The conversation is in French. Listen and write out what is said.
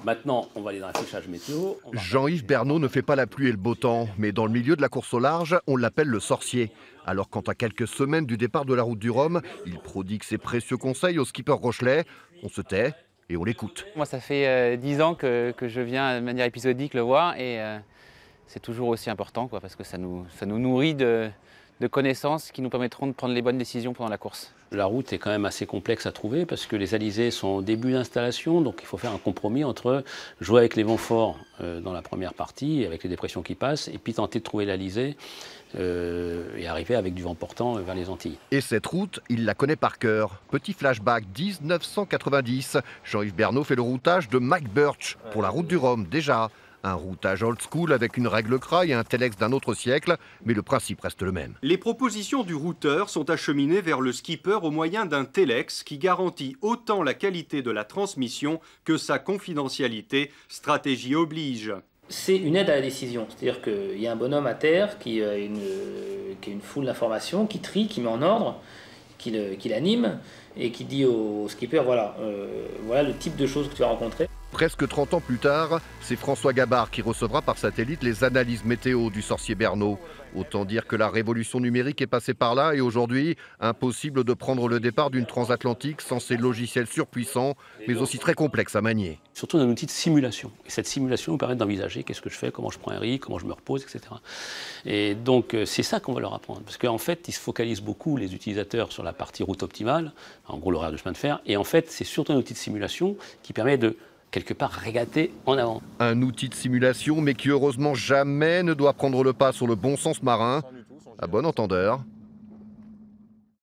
Maintenant, on va aller dans l'affichage météo. Jean-Yves Bernot ne fait pas la pluie et le beau temps, mais dans le milieu de la course au large, on l'appelle le sorcier. Alors quand à quelques semaines du départ de la route du Rhum, il prodigue ses précieux conseils au skipper Rochelet, on se tait et on l'écoute. Moi, ça fait 10 ans que je viens de manière épisodique le voir et c'est toujours aussi important parce que ça nous nourrit de connaissances qui nous permettront de prendre les bonnes décisions pendant la course. La route est quand même assez complexe à trouver parce que les alizés sont au début d'installation, donc il faut faire un compromis entre jouer avec les vents forts dans la première partie, avec les dépressions qui passent, et puis tenter de trouver l'alizé et arriver avec du vent portant vers les Antilles. Et cette route, il la connaît par cœur. Petit flashback 1990, Jean-Yves Bernot fait le routage de Mike Birch pour la route du Rhum déjà. Un routage old school avec une règle craille et un telex d'un autre siècle, mais le principe reste le même. Les propositions du routeur sont acheminées vers le skipper au moyen d'un telex qui garantit autant la qualité de la transmission que sa confidentialité, stratégie oblige. C'est une aide à la décision, c'est-à-dire qu'il y a un bonhomme à terre qui a une foule d'informations, qui trie, qui met en ordre, qui l'anime et qui dit au skipper voilà le type de choses que tu vas rencontrer. Presque 30 ans plus tard, c'est François Gabard qui recevra par satellite les analyses météo du sorcier Bernot. Autant dire que la révolution numérique est passée par là et aujourd'hui, impossible de prendre le départ d'une transatlantique sans ces logiciels surpuissants, mais aussi très complexes à manier. Surtout un outil de simulation. Et cette simulation nous permet d'envisager qu'est-ce que je fais, comment je prends un riz, comment je me repose, etc. Et donc c'est ça qu'on va leur apprendre. Parce qu'en fait, ils se focalisent beaucoup, les utilisateurs, sur la partie route optimale, en gros l'horaire de chemin de fer. Et en fait, c'est surtout un outil de simulation qui permet de quelque part régater en avant. Un outil de simulation, mais qui heureusement jamais ne doit prendre le pas sur le bon sens marin. À bon entendeur.